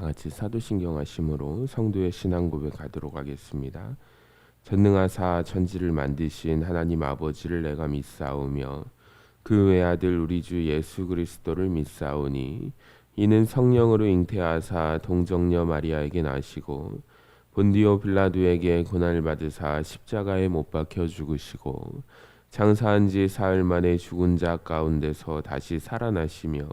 같이 사도신경 하심으로 성도의 신앙 고백하도록 하겠습니다. 전능하사 천지를 만드신 하나님 아버지를 내가 믿사오며 그 외아들 우리 주 예수 그리스도를 믿사오니 이는 성령으로 잉태하사 동정녀 마리아에게 나시고 본디오 빌라도에게 고난을 받으사 십자가에 못 박혀 죽으시고 장사한 지 사흘 만에 죽은 자 가운데서 다시 살아나시며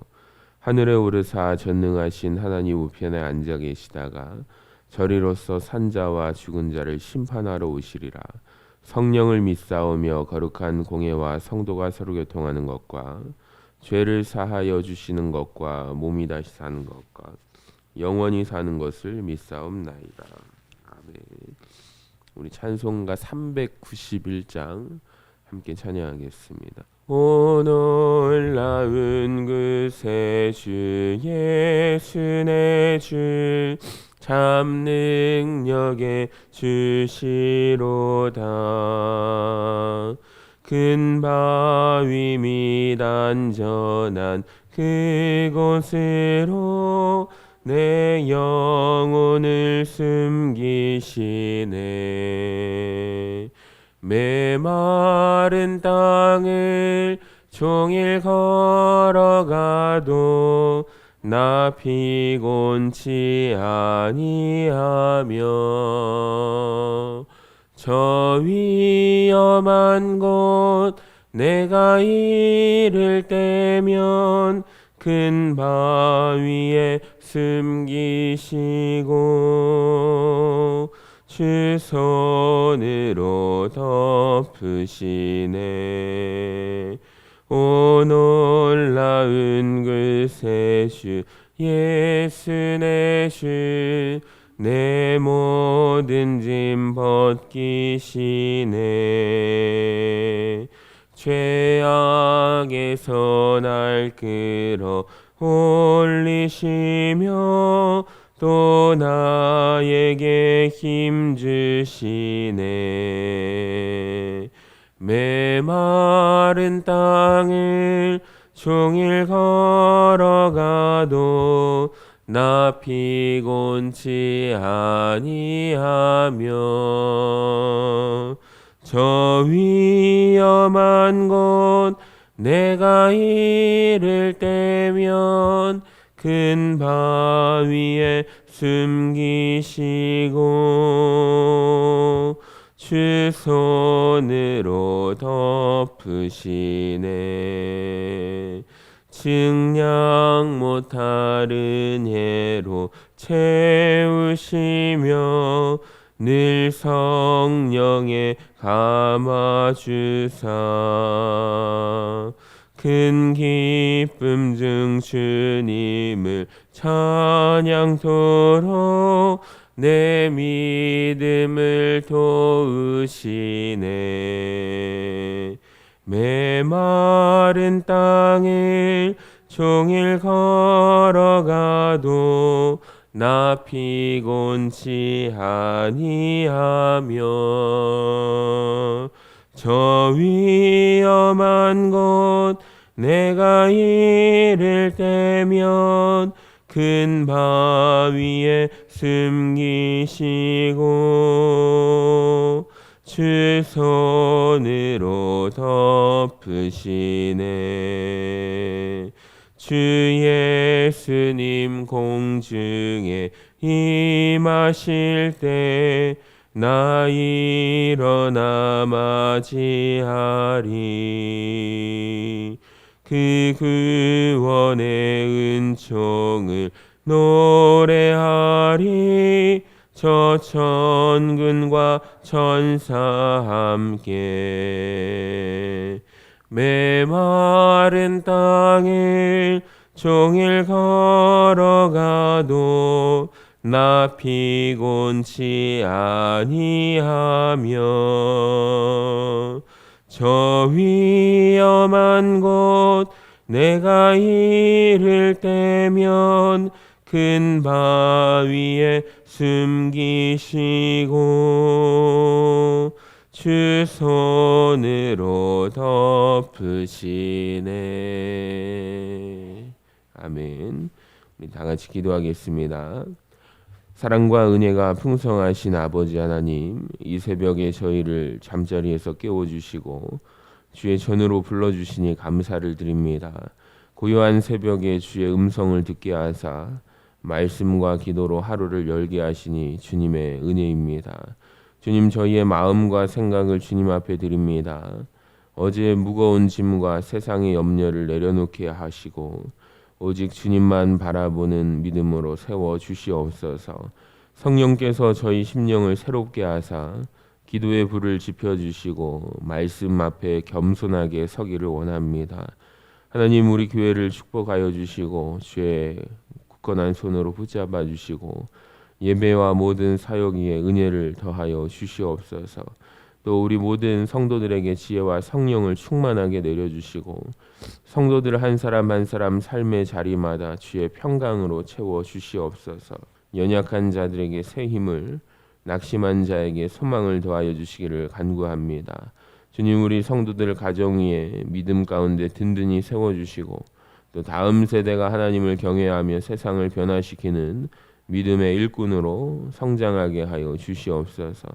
하늘에 오르사 전능하신 하나님 우편에 앉아 계시다가 저리로서 산자와 죽은 자를 심판하러 오시리라. 성령을 믿사오며 거룩한 공예와 성도가 서로 교통하는 것과 죄를 사하여 주시는 것과 몸이 다시 사는 것과 영원히 사는 것을 믿사옵나이다. 아멘. 우리 찬송가 391장 함께 찬양하겠습니다. 오 놀라운 그새 주 예수 내 주 참 능력의 주시로다. 큰 바위 및 안전한 그곳으로 내 영혼을 숨기시네. 메마른 땅을 종일 걸어가도 나 피곤치 아니하며 저 위험한 곳 내가 이를 때면 큰 바위에 숨기시고 주 손으로 덮으시네. 오 놀라운 그새 주 예수 내 주 내 모든 짐 벗기시네. 죄악에서 날 끌어 올리시며 또 나에게 힘 주시네. 메마른 땅을 종일 걸어가도 나 피곤치 아니하며 저 위험한 곳 내가 이를 때면 큰 바위에 숨기시고 주 손으로 덮으시네. 증량 못하는 해로 채우시며 늘 성령에 감아주사 큰 기쁨 중 주님을 찬양토록 내 믿음을 도우시네. 메마른 땅을 종일 걸어가도 나 피곤치 아니하며 저 위험한 곳 내가 이를 때면 큰 바위에 숨기시고 주 손으로 덮으시네. 주 예수님 공중에 임하실 때 나 일어나 맞이하리. 그 구원의 은총을 노래하리. 저 천군과 천사 함께 메마른 땅을 종일 걸어가도 나 피곤치 아니하며 저 위험한 곳 내가 이를 때면 큰 바위에 숨기시고 주 손으로 덮으시네. 아멘. 우리 다 같이 기도하겠습니다. 사랑과 은혜가 풍성하신 아버지 하나님, 이 새벽에 저희를 잠자리에서 깨워주시고 주의 전으로 불러주시니 감사를 드립니다. 고요한 새벽에 주의 음성을 듣게 하사 말씀과 기도로 하루를 열게 하시니 주님의 은혜입니다. 주님, 저희의 마음과 생각을 주님 앞에 드립니다. 어제의 무거운 짐과 세상의 염려를 내려놓게 하시고 오직 주님만 바라보는 믿음으로 세워 주시옵소서. 성령께서 저희 심령을 새롭게 하사 기도의 불을 지펴주시고 말씀 앞에 겸손하게 서기를 원합니다. 하나님, 우리 교회를 축복하여 주시고 주의 굳건한 손으로 붙잡아 주시고 예배와 모든 사역 위에 은혜를 더하여 주시옵소서. 또 우리 모든 성도들에게 지혜와 성령을 충만하게 내려주시고 성도들 한 사람 한 사람 삶의 자리마다 주의 평강으로 채워 주시옵소서. 연약한 자들에게 새 힘을, 낙심한 자에게 소망을 더하여 주시기를 간구합니다. 주님, 우리 성도들 가정 위에 믿음 가운데 든든히 세워주시고 또 다음 세대가 하나님을 경외하며 세상을 변화시키는 믿음의 일꾼으로 성장하게 하여 주시옵소서.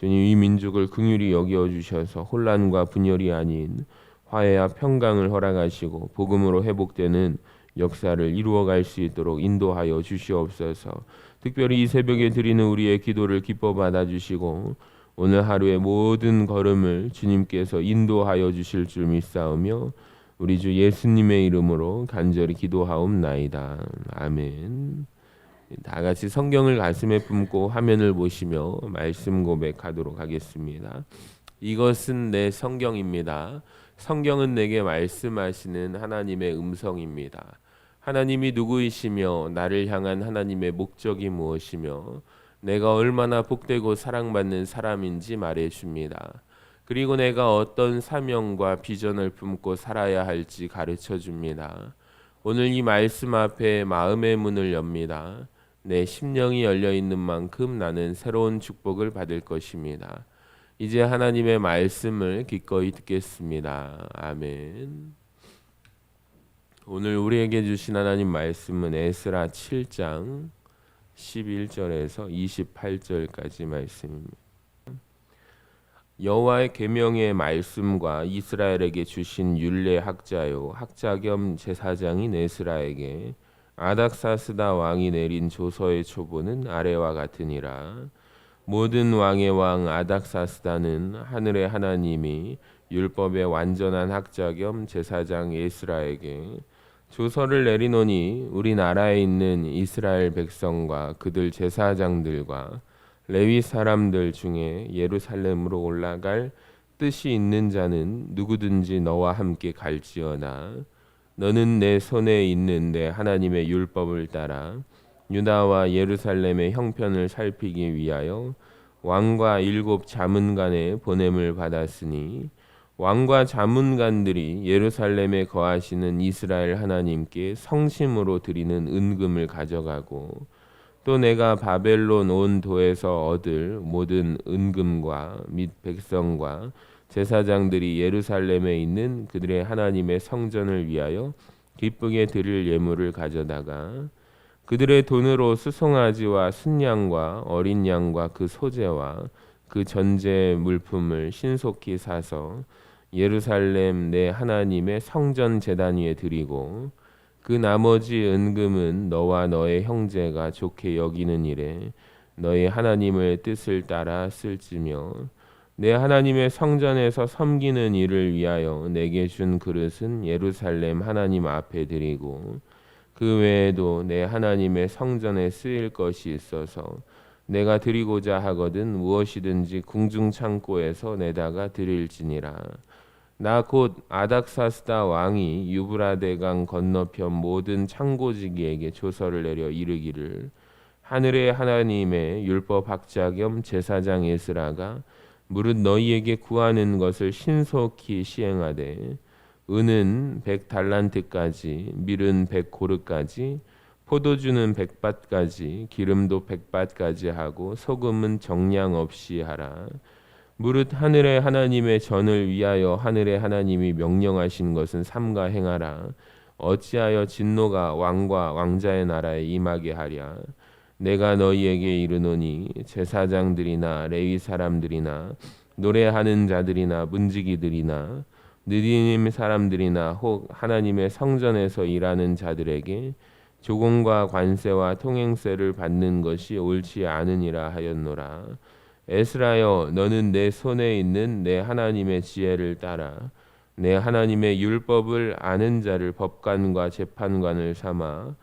주님, 이 민족을 긍휼히 여겨 주셔서 혼란과 분열이 아닌 화해와 평강을 허락하시고 복음으로 회복되는 역사를 이루어갈 수 있도록 인도하여 주시옵소서. 특별히 이 새벽에 드리는 우리의 기도를 기뻐 받아주시고 오늘 하루의 모든 걸음을 주님께서 인도하여 주실 줄 믿사오며 우리 주 예수님의 이름으로 간절히 기도하옵나이다. 아멘. 다 같이 성경을 가슴에 품고 화면을 보시며 말씀 고백하도록 하겠습니다. 이것은 내 성경입니다. 성경은 내게 말씀하시는 하나님의 음성입니다. 하나님이 누구이시며 나를 향한 하나님의 목적이 무엇이며 내가 얼마나 복되고 사랑받는 사람인지 말해줍니다. 그리고 내가 어떤 사명과 비전을 품고 살아야 할지 가르쳐줍니다. 오늘 이 말씀 앞에 마음의 문을 엽니다. 내 심령이 열려있는 만큼 나는 새로운 축복을 받을 것입니다. 이제 하나님의 말씀을 기꺼이 듣겠습니다. 아멘. 오늘 우리에게 주신 하나님 말씀은 에스라 7장 11절에서 28절까지 말씀입니다. 여호와의 계명의 말씀과 이스라엘에게 주신 율례 학자요 학자 겸 제사장인 에스라에게 아닥사스다 왕이 내린 조서의 초본은 아래와 같으니라. 모든 왕의 왕 아닥사스다는 하늘의 하나님이 율법의 완전한 학자 겸 제사장 에스라에게 조서를 내리노니 우리나라에 있는 이스라엘 백성과 그들 제사장들과 레위 사람들 중에 예루살렘으로 올라갈 뜻이 있는 자는 누구든지 너와 함께 갈지어다. 너는 내 손에 있는 내 하나님의 율법을 따라 유다와 예루살렘의 형편을 살피기 위하여 왕과 7 자문관의 보냄을 받았으니 왕과 자문관들이 예루살렘에 거하시는 이스라엘 하나님께 성심으로 드리는 은금을 가져가고 또 내가 바벨론 온 도에서 얻을 모든 은금과 및 백성과 제사장들이 예루살렘에 있는 그들의 하나님의 성전을 위하여 기쁘게 드릴 예물을 가져다가 그들의 돈으로 수송아지와 순양과 어린 양과 그 소재와 그 전제 물품을 신속히 사서 예루살렘 내 하나님의 성전 제단 위에 드리고 그 나머지 은금은 너와 너의 형제가 좋게 여기는 일에 너희 하나님의 뜻을 따라 쓸지며 내 하나님의 성전에서 섬기는 일을 위하여 내게 준 그릇은 예루살렘 하나님 앞에 드리고 그 외에도 내 하나님의 성전에 쓰일 것이 있어서 내가 드리고자 하거든 무엇이든지 궁중 창고에서 내다가 드릴지니라. 나 곧 아닥사스다 왕이 유브라데강 건너편 모든 창고지기에게 조서를 내려 이르기를 하늘의 하나님의 율법 학자 겸 제사장 에스라가 무릇 너희에게 구하는 것을 신속히 시행하되 은은 100달란트까지 밀은 100고르까지 포도주는 100밭까지 기름도 100밭까지 하고 소금은 정량 없이 하라. 무릇 하늘의 하나님의 전을 위하여 하늘의 하나님이 명령하신 것은 삼가 행하라. 어찌하여 진노가 왕과 왕자의 나라에 임하게 하랴. 내가 너희에게 이르노니 제사장들이나 레위 사람들이나 노래하는 자들이나 문지기들이나 느디님 사람들이나 혹 하나님의 성전에서 일하는 자들에게 조공과 관세와 통행세를 받는 것이 옳지 않으니라 하였노라. 에스라여, 너는 내 손에 있는 내 하나님의 지혜를 따라 내 하나님의 율법을 아는 자를 법관과 재판관을 삼아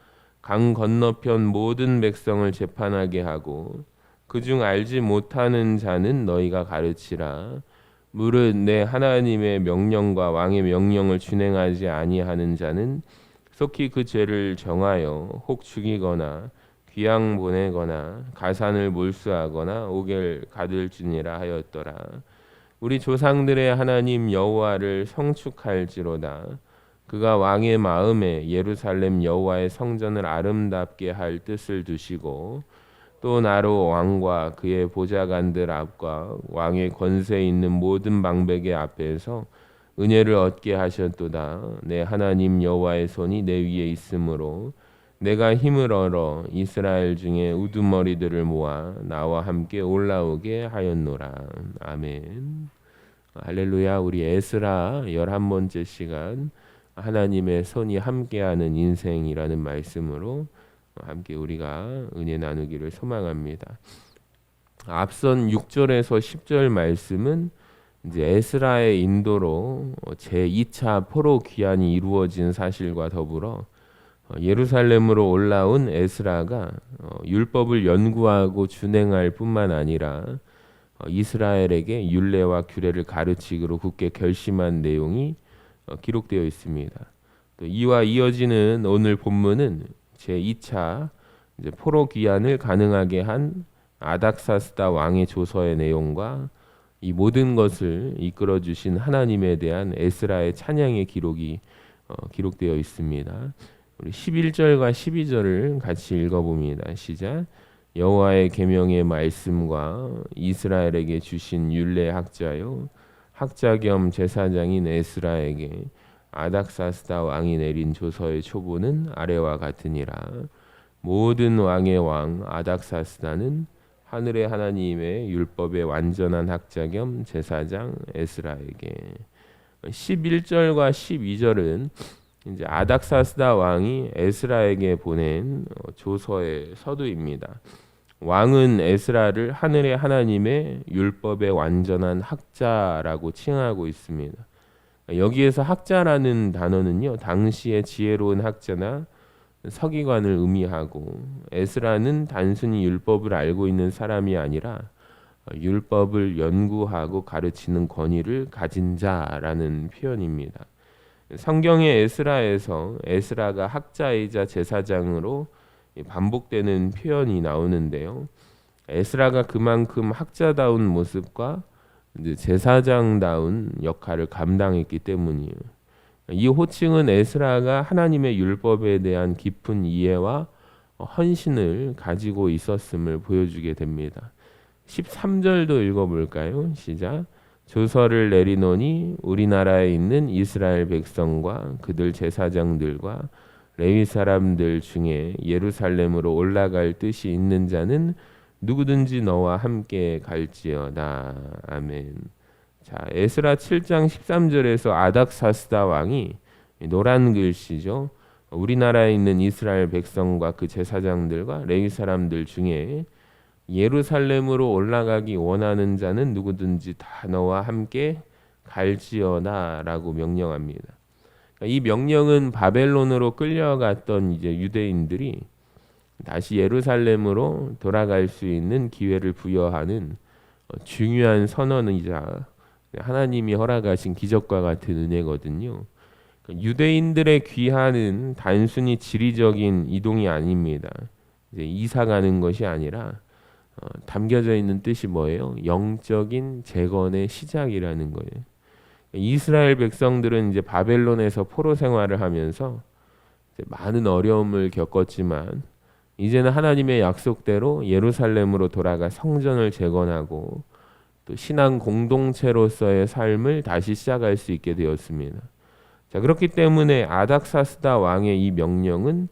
강 건너편 모든 백성을 재판하게 하고 그중 알지 못하는 자는 너희가 가르치라. 무릇 내 하나님의 명령과 왕의 명령을 준행하지 아니하는 자는 속히 그 죄를 정하여 혹 죽이거나 귀양 보내거나 가산을 몰수하거나 옥을 가둘지니라 하였더라. 우리 조상들의 하나님 여호와를 성축할지로다. 그가 왕의 마음에 예루살렘 여호와의 성전을 아름답게 할 뜻을 두시고 또 나로 왕과 그의 보좌관들 앞과 왕의 권세 있는 모든 방백의 앞에서 은혜를 얻게 하셨도다. 내 하나님 여호와의 손이 내 위에 있으므로 내가 힘을 얻어 이스라엘 중에 우두머리들을 모아 나와 함께 올라오게 하였노라. 아멘. 할렐루야. 우리 에스라 11번째 시간 하나님의 손이 함께하는 인생이라는 말씀으로 함께 우리가 은혜 나누기를 소망합니다. 앞선 6절에서 10절 말씀은 이제 에스라의 인도로 제2차 포로 귀환이 이루어진 사실과 더불어 예루살렘으로 올라온 에스라가 율법을 연구하고 준행할 뿐만 아니라 이스라엘에게 율례와 규례를 가르치기로 굳게 결심한 내용이 기록되어 있습니다. 또 이와 이어지는 오늘 본문은 제2차 이제 포로 귀환을 가능하게 한 아닥사스다 왕의 조서의 내용과 이 모든 것을 이끌어 주신 하나님에 대한 에스라의 찬양의 기록이 기록되어 있습니다. 우리 11절과 12절을 같이 읽어봅니다. 시작. 여호와의 계명의 말씀과 이스라엘에게 주신 율례 학자요 학자 겸 제사장인 에스라에게 아닥사스다 왕이 내린 조서의 초보는 아래와 같으니라. 모든 왕의 왕 아닥사스다는 하늘의 하나님의 율법의 완전한 학자 겸 제사장 에스라에게. 11절과 12절은 이제 아닥사스다 왕이 에스라에게 보낸 조서의 서두입니다. 왕은 에스라를 하늘의 하나님의 율법의 완전한 학자라고 칭하고 있습니다. 여기에서 학자라는 단어는요, 당시의 지혜로운 학자나 서기관을 의미하고 에스라는 단순히 율법을 알고 있는 사람이 아니라 율법을 연구하고 가르치는 권위를 가진 자라는 표현입니다. 성경의 에스라에서 에스라가 학자이자 제사장으로 반복되는 표현이 나오는데요. 에스라가 그만큼 학자다운 모습과 제사장다운 역할을 감당했기 때문이에요. 이 호칭은 에스라가 하나님의 율법에 대한 깊은 이해와 헌신을 가지고 있었음을 보여주게 됩니다. 13절도 읽어볼까요? 시작. 조서를 내리노니 우리나라에 있는 이스라엘 백성과 그들 제사장들과 레위 사람들 중에 예루살렘으로 올라갈 뜻이 있는 자는 누구든지 너와 함께 갈지어다. 아멘. 자, 에스라 7장 13절에서 아닥사스다 왕이 노란 글씨죠. 우리나라에 있는 이스라엘 백성과 그 제사장들과 레위 사람들 중에 예루살렘으로 올라가기 원하는 자는 누구든지 다 너와 함께 갈지어다라고 명령합니다. 이 명령은 바벨론으로 끌려갔던 이제 유대인들이 다시 예루살렘으로 돌아갈 수 있는 기회를 부여하는 중요한 선언이자 하나님이 허락하신 기적과 같은 은혜거든요. 유대인들의 귀환은 단순히 지리적인 이동이 아닙니다. 이제 이사 가는 것이 아니라 담겨져 있는 뜻이 뭐예요? 영적인 재건의 시작이라는 거예요. 이스라엘 백성들은 이제 바벨론에서 포로 생활을 하면서 이제 많은 어려움을 겪었지만 이제는 하나님의 약속대로 예루살렘으로 돌아가 성전을 재건하고 또 신앙 공동체로서의 삶을 다시 시작할 수 있게 되었습니다. 자, 그렇기 때문에 아닥사스다 왕의 이 명령은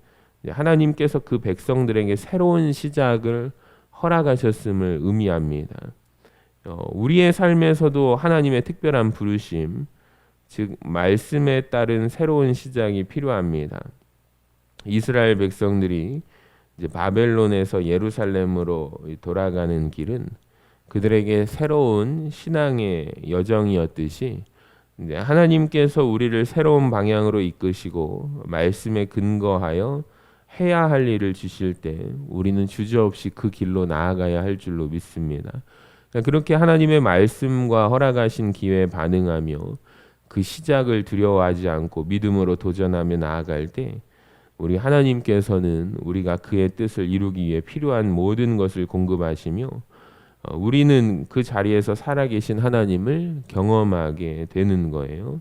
하나님께서 그 백성들에게 새로운 시작을 허락하셨음을 의미합니다. 우리의 삶에서도 하나님의 특별한 부르심, 즉 말씀에 따른 새로운 시작이 필요합니다. 이스라엘 백성들이 이제 바벨론에서 예루살렘으로 돌아가는 길은 그들에게 새로운 신앙의 여정이었듯이 이제 하나님께서 우리를 새로운 방향으로 이끄시고 말씀에 근거하여 해야 할 일을 주실 때 우리는 주저없이 그 길로 나아가야 할 줄로 믿습니다. 그렇게 하나님의 말씀과 허락하신 기회에 반응하며 그 시작을 두려워하지 않고 믿음으로 도전하며 나아갈 때 우리 하나님께서는 우리가 그의 뜻을 이루기 위해 필요한 모든 것을 공급하시며 우리는 그 자리에서 살아계신 하나님을 경험하게 되는 거예요.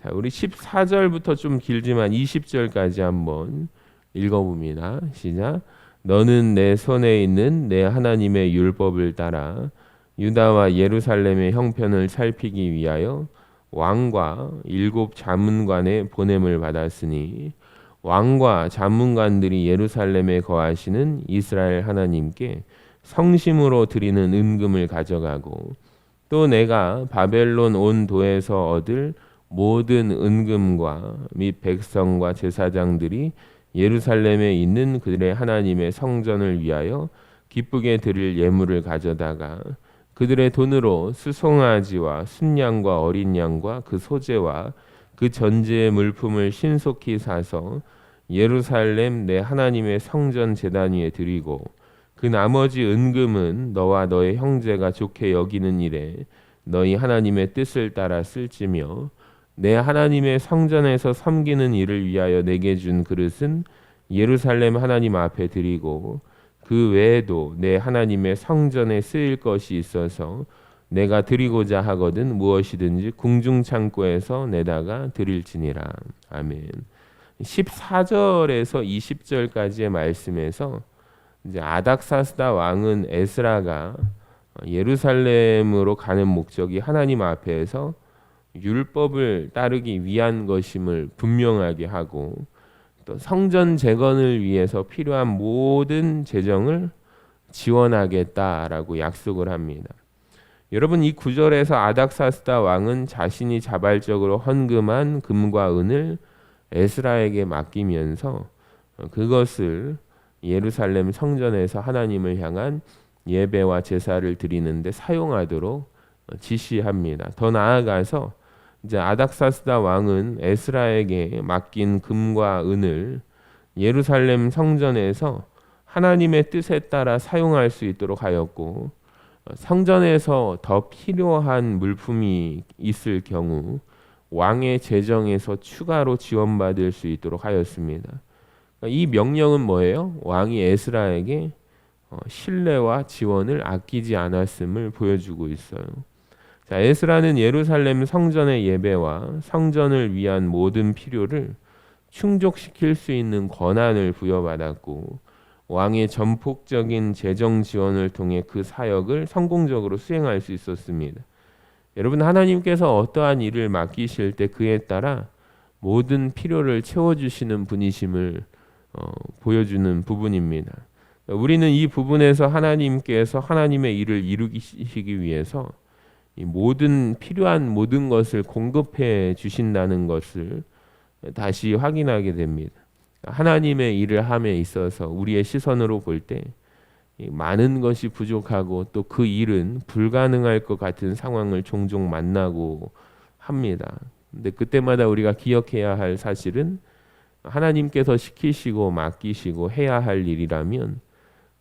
자, 우리 14절부터 좀 길지만 20절까지 한번 읽어봅니다. 시작. 너는 내 손에 있는 내 하나님의 율법을 따라 유다와 예루살렘의 형편을 살피기 위하여 왕과 7 자문관의 보냄을 받았으니 왕과 자문관들이 예루살렘에 거하시는 이스라엘 하나님께 성심으로 드리는 은금을 가져가고 또 내가 바벨론 온 도에서 얻을 모든 은금과 및 백성과 제사장들이 예루살렘에 있는 그들의 하나님의 성전을 위하여 기쁘게 드릴 예물을 가져다가 그들의 돈으로 수송아지와 순양과 어린 양과 그 소재와 그 전제의 물품을 신속히 사서 예루살렘 내 하나님의 성전 제단 위에 드리고 그 나머지 은금은 너와 너의 형제가 좋게 여기는 일에 너희 하나님의 뜻을 따라 쓸지며 내 하나님의 성전에서 섬기는 일을 위하여 내게 준 그릇은 예루살렘 하나님 앞에 드리고 그 외에도 내 하나님의 성전에 쓰일 것이 있어서 내가 드리고자 하거든 무엇이든지 궁중 창고에서 내다가 드릴지니라. 아멘. 14절에서 20절까지의 말씀에서 이제 아닥사스다 왕은 에스라가 예루살렘으로 가는 목적이 하나님 앞에서 율법을 따르기 위한 것임을 분명하게 하고 또 성전 재건을 위해서 필요한 모든 재정을 지원하겠다라고 약속을 합니다. 여러분, 이 구절에서 아닥사스다 왕은 자신이 자발적으로 헌금한 금과 은을 에스라에게 맡기면서 그것을 예루살렘 성전에서 하나님을 향한 예배와 제사를 드리는데 사용하도록 지시합니다. 더 나아가서 이제 아닥사스다 왕은 에스라에게 맡긴 금과 은을 예루살렘 성전에서 하나님의 뜻에 따라 사용할 수 있도록 하였고 성전에서 더 필요한 물품이 있을 경우 왕의 재정에서 추가로 지원받을 수 있도록 하였습니다. 이 명령은 뭐예요? 왕이 에스라에게 신뢰와 지원을 아끼지 않았음을 보여주고 있어요. 자, 에스라는 예루살렘 성전의 예배와 성전을 위한 모든 필요를 충족시킬 수 있는 권한을 부여받았고 왕의 전폭적인 재정 지원을 통해 그 사역을 성공적으로 수행할 수 있었습니다. 여러분, 하나님께서 어떠한 일을 맡기실 때 그에 따라 모든 필요를 채워주시는 분이심을 보여주는 부분입니다. 우리는 이 부분에서 하나님께서 하나님의 일을 이루시기 위해서 이 모든 필요한 모든 것을 공급해 주신다는 것을 다시 확인하게 됩니다. 하나님의 일을 함에 있어서 우리의 시선으로 볼 때 많은 것이 부족하고 또 그 일은 불가능할 것 같은 상황을 종종 만나고 합니다. 근데 그때마다 우리가 기억해야 할 사실은 하나님께서 시키시고 맡기시고 해야 할 일이라면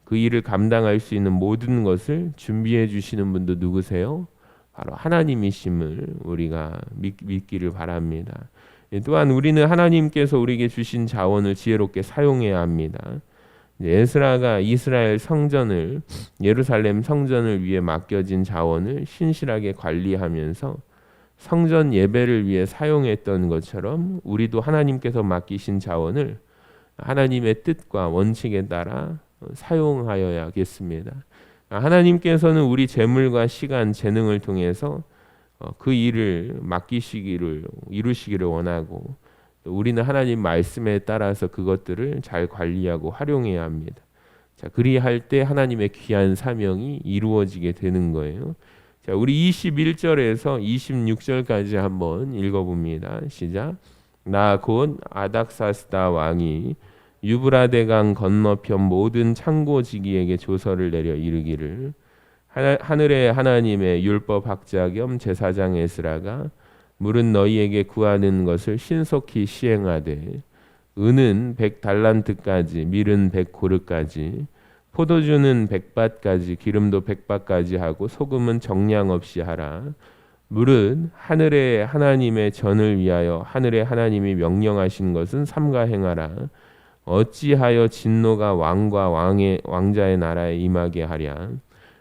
그 일을 감당할 수 있는 모든 것을 준비해 주시는 분도 누구세요? 바로 하나님이심을 우리가 믿기를 바랍니다. 또한 우리는 하나님께서 우리에게 주신 자원을 지혜롭게 사용해야 합니다. 에스라가 이스라엘 성전을 예루살렘 성전을 위해 맡겨진 자원을 신실하게 관리하면서 성전 예배를 위해 사용했던 것처럼 우리도 하나님께서 맡기신 자원을 하나님의 뜻과 원칙에 따라 사용하여야겠습니다. 하나님께서는 우리 재물과 시간, 재능을 통해서 그 일을 맡기시기를 이루시기를 원하고 또 우리는 하나님 말씀에 따라서 그것들을 잘 관리하고 활용해야 합니다. 자, 그리할 때 하나님의 귀한 사명이 이루어지게 되는 거예요. 자, 우리 21절에서 26절까지 한번 읽어봅니다. 시작. 나 곧 아닥사스다 왕이 유브라데강 건너편 모든 창고지기에게 조서를 내려 이르기를 하늘의 하나님의 율법 학자 겸 제사장 에스라가 물은 너희에게 구하는 것을 신속히 시행하되 은은 100달란트까지 밀은 100고르까지 포도주는 100밭까지 기름도 100밭까지 하고 소금은 정량 없이 하라. 물은 하늘의 하나님의 전을 위하여 하늘의 하나님이 명령하신 것은 삼가 행하라. 어찌하여 진노가 왕과 왕자의 나라에 임하게 하랴.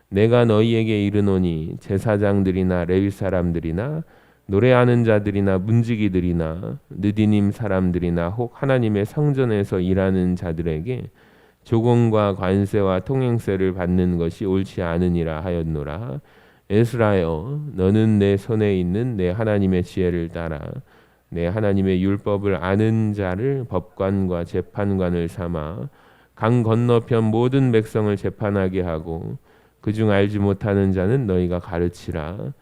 내가 너희에게 이르노니 제사장들이나 레위 사람들이나 노래하는 자들이나 문지기들이나 느디님 사람들이나 혹 하나님의 성전에서 일하는 자들에게 조공과 관세와 통행세를 받는 것이 옳지 않으니라 하였노라. 에스라여, 너는 내 손에 있는 내 하나님의 지혜를 따라 내 하나님의 율법을 아는 자를 법관과 재판관을 삼아 강 건너편 모든 백성을 재판하게 하고 그중 알지 못하는 자는 너희가 가르치라.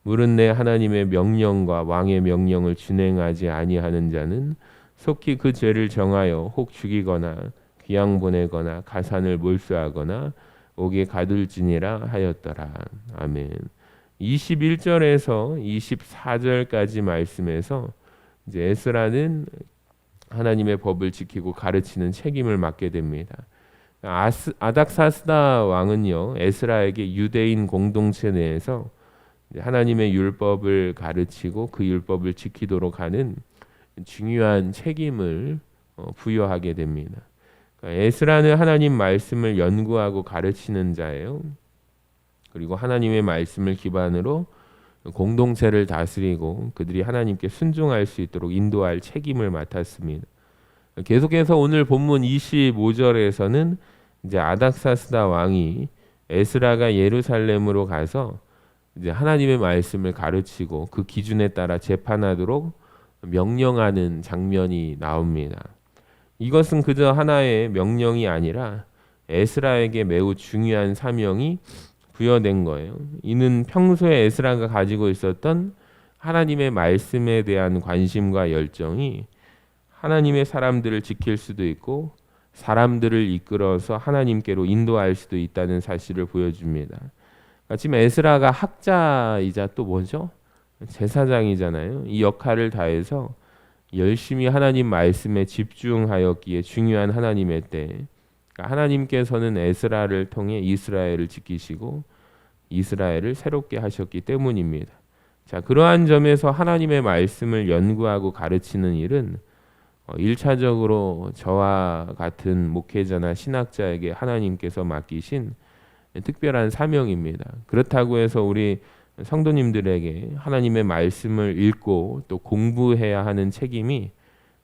물은 내 하나님의 명령과 왕의 명령을 준행하지 아니하는 자는 속히 그 죄를 정하여 혹 죽이거나 귀양 보내거나 가산을 몰수하거나 옥에 가둘지니라 하였더라. 아멘. 21절에서 24절까지 말씀에서 이제 에스라는 하나님의 법을 지키고 가르치는 책임을 맡게 됩니다. 아닥사스다 왕은요, 에스라에게 유대인 공동체 내에서 하나님의 율법을 가르치고 그 율법을 지키도록 하는 중요한 책임을 부여하게 됩니다. 에스라는 하나님 말씀을 연구하고 가르치는 자예요. 그리고 하나님의 말씀을 기반으로 공동체를 다스리고 그들이 하나님께 순종할 수 있도록 인도할 책임을 맡았습니다. 계속해서 오늘 본문 25절에서는 이제 아닥사스다 왕이 에스라가 예루살렘으로 가서 이제 하나님의 말씀을 가르치고 그 기준에 따라 재판하도록 명령하는 장면이 나옵니다. 이것은 그저 하나의 명령이 아니라 에스라에게 매우 중요한 사명이 부여된 거예요. 이는 평소에 에스라가 가지고 있었던 하나님의 말씀에 대한 관심과 열정이 하나님의 사람들을 지킬 수도 있고 사람들을 이끌어서 하나님께로 인도할 수도 있다는 사실을 보여줍니다. 지금 에스라가 학자이자 또 뭐죠? 제사장이잖아요. 이 역할을 다해서 열심히 하나님 말씀에 집중하였기에 중요한 하나님의 때 하나님께서는 에스라를 통해 이스라엘을 지키시고 이스라엘을 새롭게 하셨기 때문입니다. 자, 그러한 점에서 하나님의 말씀을 연구하고 가르치는 일은 1차적으로 저와 같은 목회자나 신학자에게 하나님께서 맡기신 특별한 사명입니다. 그렇다고 해서 우리 성도님들에게 하나님의 말씀을 읽고 또 공부해야 하는 책임이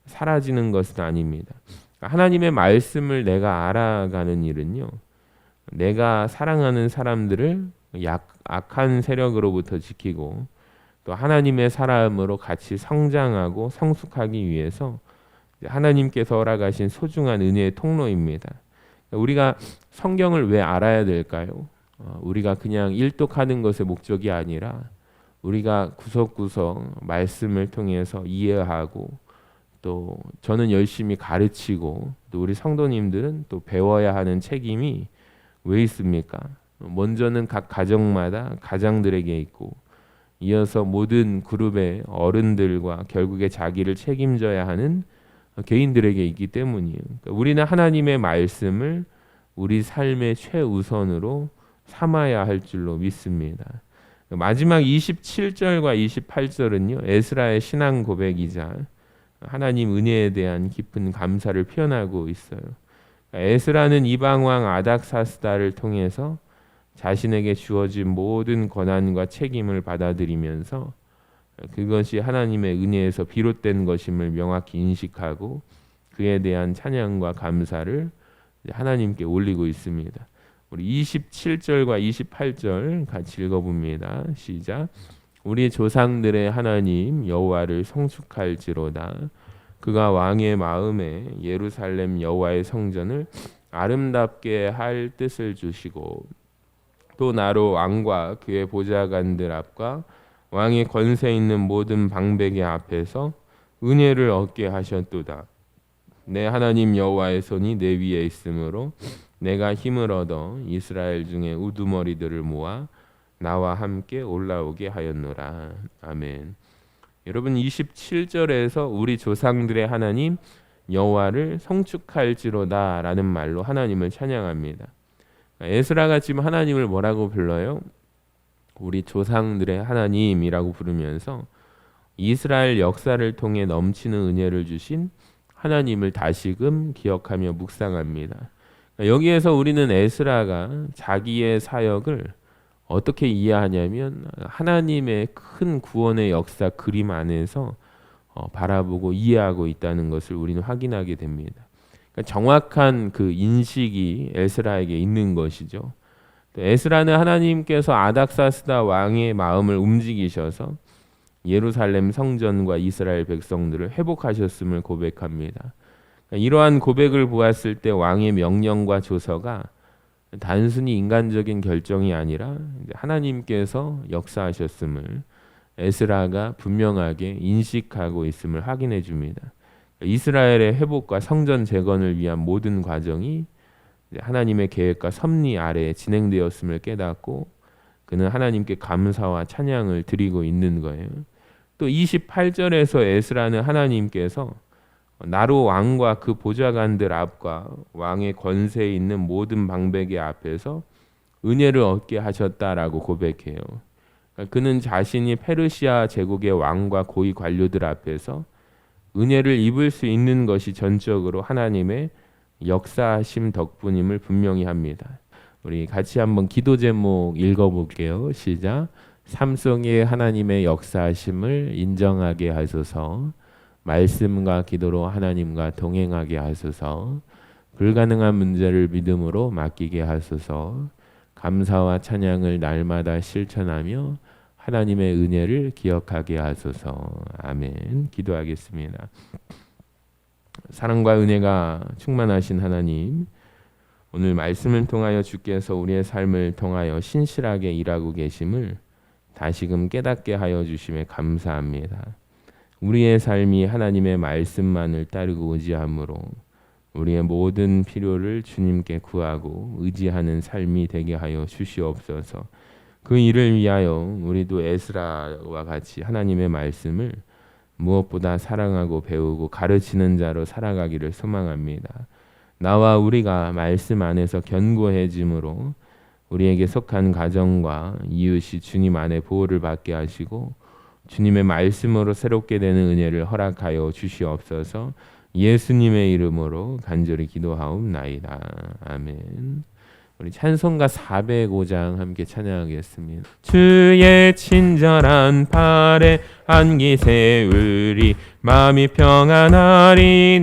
사라지는 것은 아닙니다. 하나님의 말씀을 내가 알아가는 일은요, 내가 사랑하는 사람들을 악한 세력으로부터 지키고 또 하나님의 사람으로 같이 성장하고 성숙하기 위해서 하나님께서 허락하신 소중한 은혜의 통로입니다. 우리가 성경을 왜 알아야 될까요? 우리가 그냥 일독하는 것의 목적이 아니라 우리가 구석구석 말씀을 통해서 이해하고 또 저는 열심히 가르치고 또 우리 성도님들은 또 배워야 하는 책임이 왜 있습니까? 먼저는 각 가정마다 가장들에게 있고 이어서 모든 그룹의 어른들과 결국에 자기를 책임져야 하는 개인들에게 있기 때문이에요. 그러니까 우리는 하나님의 말씀을 우리 삶의 최우선으로 삼아야 할 줄로 믿습니다. 마지막 27절과 28절은요, 에스라의 신앙 고백이자 하나님 은혜에 대한 깊은 감사를 표현하고 있어요. 에스라는 이방 왕 아닥사스다를 통해서 자신에게 주어진 모든 권한과 책임을 받아들이면서 그것이 하나님의 은혜에서 비롯된 것임을 명확히 인식하고 그에 대한 찬양과 감사를 하나님께 올리고 있습니다. 우리 27절과 28절 같이 읽어봅니다. 시작. 우리 조상들의 하나님 여호와를 송축할지로다. 그가 왕의 마음에 예루살렘 여호와의 성전을 아름답게 할 뜻을 주시고 또 나로 왕과 그의 보좌관들 앞과 왕의 권세 있는 모든 방백의 앞에서 은혜를 얻게 하셨도다. 내 하나님 여호와의 손이 내 위에 있으므로 내가 힘을 얻어 이스라엘 중에 우두머리들을 모아 나와 함께 올라오게 하였노라. 아멘. 여러분 27절에서 우리 조상들의 하나님 여호와를 성축할지로다라는 말로 하나님을 찬양합니다. 에스라가 지금 하나님을 뭐라고 불러요? 우리 조상들의 하나님이라고 부르면서 이스라엘 역사를 통해 넘치는 은혜를 주신 하나님을 다시금 기억하며 묵상합니다. 여기에서 우리는 에스라가 자기의 사역을 어떻게 이해하냐면 하나님의 큰 구원의 역사 그림 안에서 바라보고 이해하고 있다는 것을 우리는 확인하게 됩니다. 그러니까 정확한 그 인식이 에스라에게 있는 것이죠. 에스라는 하나님께서 아닥사스다 왕의 마음을 움직이셔서 예루살렘 성전과 이스라엘 백성들을 회복하셨음을 고백합니다. 그러니까 이러한 고백을 보았을 때 왕의 명령과 조서가 단순히 인간적인 결정이 아니라 하나님께서 역사하셨음을 에스라가 분명하게 인식하고 있음을 확인해 줍니다. 이스라엘의 회복과 성전 재건을 위한 모든 과정이 하나님의 계획과 섭리 아래에 진행되었음을 깨닫고 그는 하나님께 감사와 찬양을 드리고 있는 거예요. 또 28절에서 에스라는 하나님께서 나로 왕과 그 보좌관들 앞과 왕의 권세에 있는 모든 방백의 앞에서 은혜를 얻게 하셨다라고 고백해요. 그는 자신이 페르시아 제국의 왕과 고위 관료들 앞에서 은혜를 입을 수 있는 것이 전적으로 하나님의 역사하심 덕분임을 분명히 합니다. 우리 같이 한번 기도 제목 읽어볼게요. 시작. 삶 속에 하나님의 역사하심을 인정하게 하소서. 말씀과 기도로 하나님과 동행하게 하소서. 불가능한 문제를 믿음으로 맡기게 하소서. 감사와 찬양을 날마다 실천하며 하나님의 은혜를 기억하게 하소서. 아멘. 기도하겠습니다. 사랑과 은혜가 충만하신 하나님, 오늘 말씀을 통하여 주께서 우리의 삶을 통하여 신실하게 일하고 계심을 다시금 깨닫게 하여 주심에 감사합니다. 우리의 삶이 하나님의 말씀만을 따르고 의지함으로 우리의 모든 필요를 주님께 구하고 의지하는 삶이 되게 하여 주시옵소서. 그 일을 위하여 우리도 에스라와 같이 하나님의 말씀을 무엇보다 사랑하고 배우고 가르치는 자로 살아가기를 소망합니다. 나와 우리가 말씀 안에서 견고해짐으로 우리에게 속한 가정과 이웃이 주님 안에 보호를 받게 하시고 주님의 말씀으로 새롭게 되는 은혜를 허락하여 주시옵소서. 예수님의 이름으로 간절히 기도하옵나이다. 아멘. 우리 찬송가 405장 함께 찬양하겠습니다. 주의 친절한 팔에 안기 세우리 마음이 평안하리니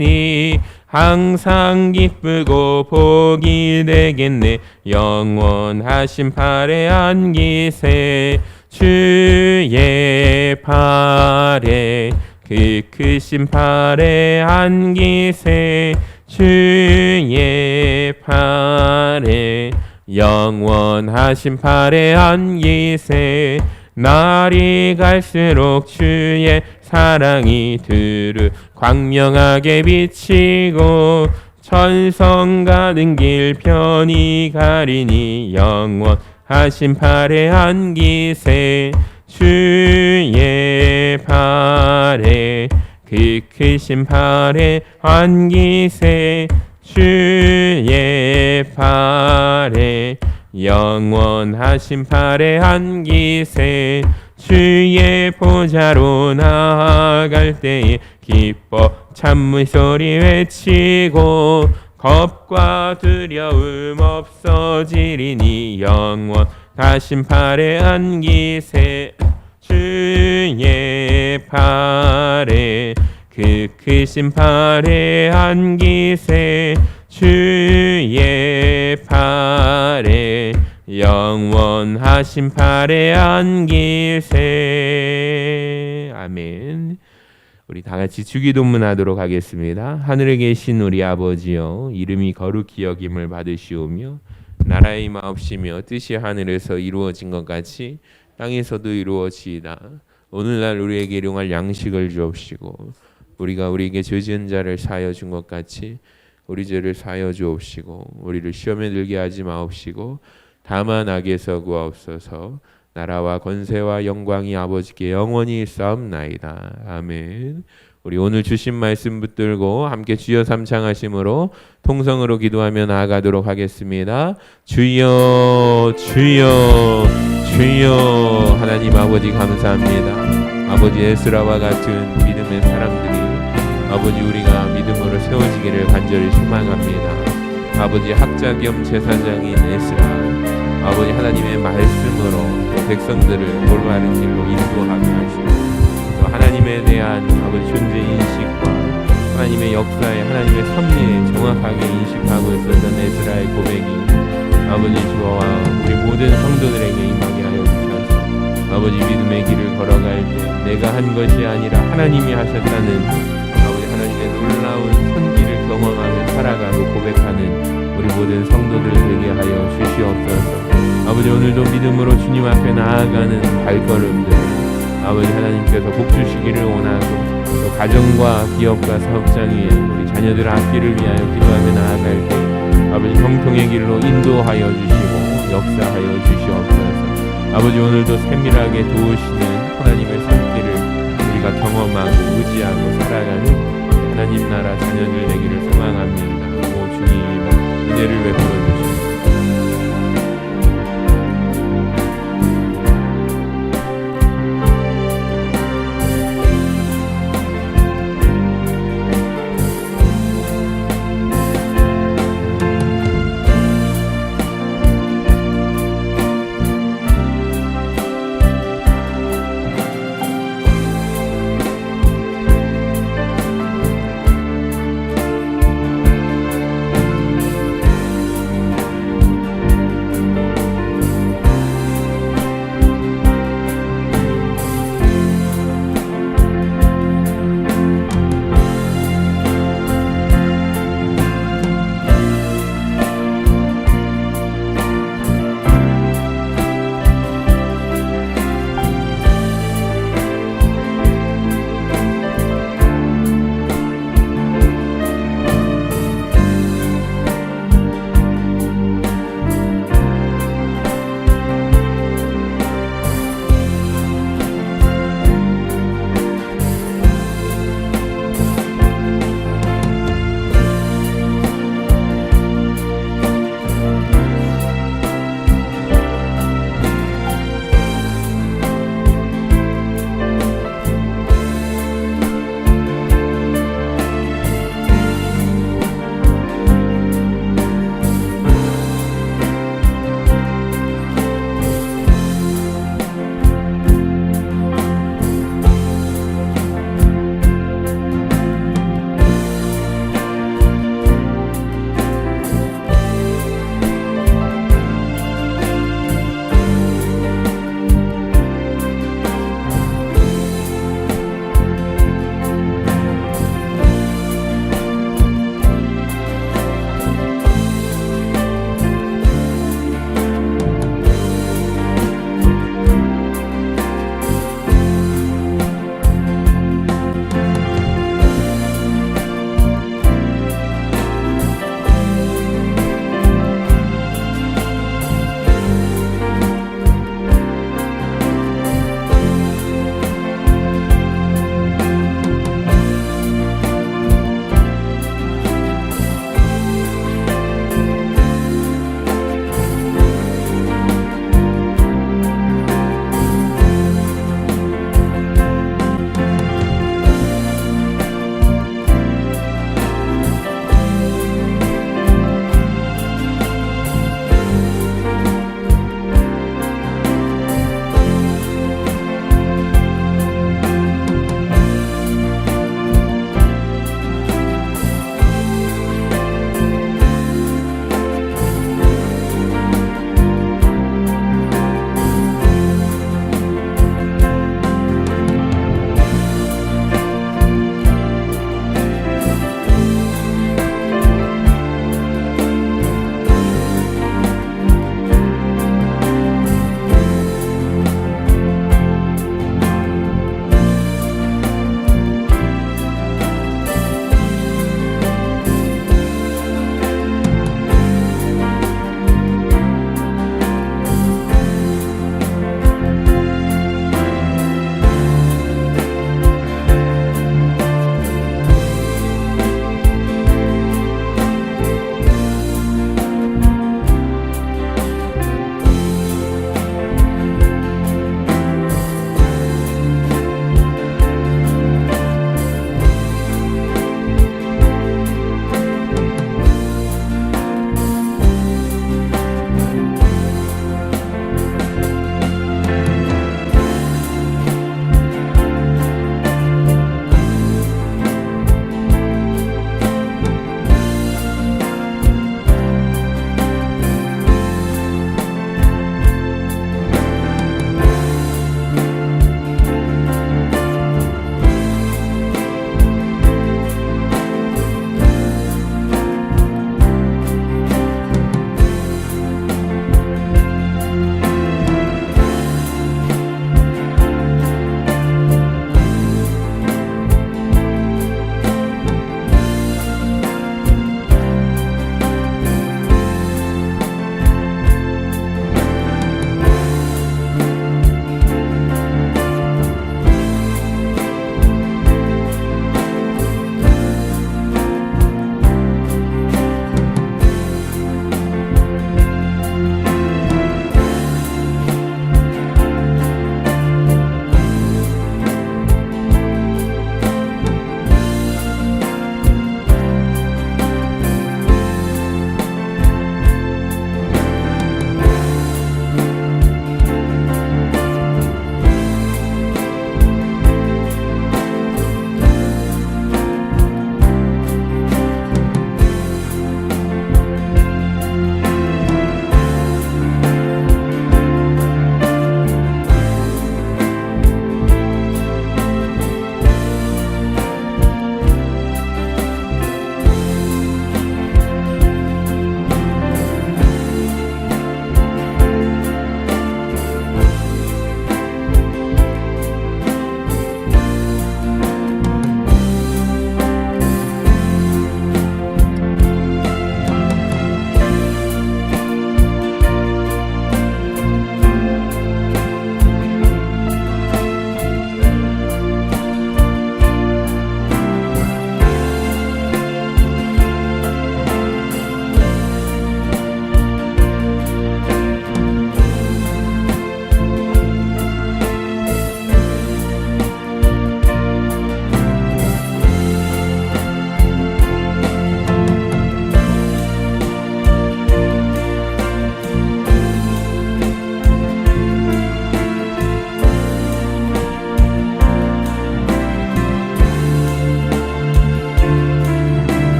항상 기쁘고 복이 되겠네. 영원하신 팔에 안기세 주의 팔에 그 크신 팔에 안기세 주의 팔에 영원하신 팔에 안기세. 날이 갈수록 주의 사랑이 두루 광명하게 비치고 천성 가는 길 편히 가리니 영원하신 팔에 안기세 주의 팔에 그 크신 팔에 안기세 주의 팔에 영원하신 팔에 안기세. 주의 보좌로 나아갈 때에 기뻐 찬물 소리 외치고 겁과 두려움 없어지리니 영원하신 팔에 안기세 주의 팔에 그 크신 팔에 안기세 주의 팔에 영원하신 팔에 안기세. 아멘. 우리 다 같이 주기도문하도록 하겠습니다. 하늘에 계신 우리 아버지여, 이름이 거룩히 여김을 받으시오며 나라의 임하옵시며 뜻이 하늘에서 이루어진 것 같이 땅에서도 이루어지이다. 오늘날 우리에게 일용할 양식을 주옵시고 우리가 우리에게 죄 지은 자를 사하여 준 것 같이 우리 죄를 사하여 주옵시고 우리를 시험에 들게 하지 마옵시고 다만 악에서 구하옵소서. 나라와 권세와 영광이 아버지께 영원히 있사옵나이다. 아멘. 우리 오늘 주신 말씀 붙들고 함께 주여 삼창하심으로 통성으로 기도하며 나아가도록 하겠습니다. 주여 주여 주여. 하나님 아버지 감사합니다. 아버지 에스라와 같은 믿음의 사람들이 아버지 우리가 믿음으로 세워지기를 간절히 소망합니다. 아버지 학자 겸 제사장인 에스라 아버지 하나님의 말씀으로 또 백성들을 올바른 길로 인도하게 하시고 또 하나님에 대한 아버지 존재 인식과 하나님의 역사에 하나님의 섭리에 정확하게 인식하고 있었던 에스라의 고백이 아버지 주와 우리 모든 성도들에게 임하게 하여 주셔서 아버지 믿음의 길을 걸어갈 때 내가 한 것이 아니라 하나님이 하셨다는 아버지 하나님의 놀라운 선기를 경험하며 살아가고 고백하는 우리 모든 성도들 되게 하여 주시옵소서. 아버지 오늘도 믿음으로 주님 앞에 나아가는 발걸음들 아버지 하나님께서 복 주시기를 원하고 또 가정과 기업과 사업장 위에 우리 자녀들 앞길을 위하여 기도하며 나아갈 때 아버지 형통의 길로 인도하여 주시고 역사하여 주시옵소서. 아버지 오늘도 세밀하게 도우시는 하나님의 손길을 우리가 경험하고 의지하고 살아가는 하나님 나라 자녀들 되기를 소망합니다. 오 주님 은혜를 베풀어 주시옵소서.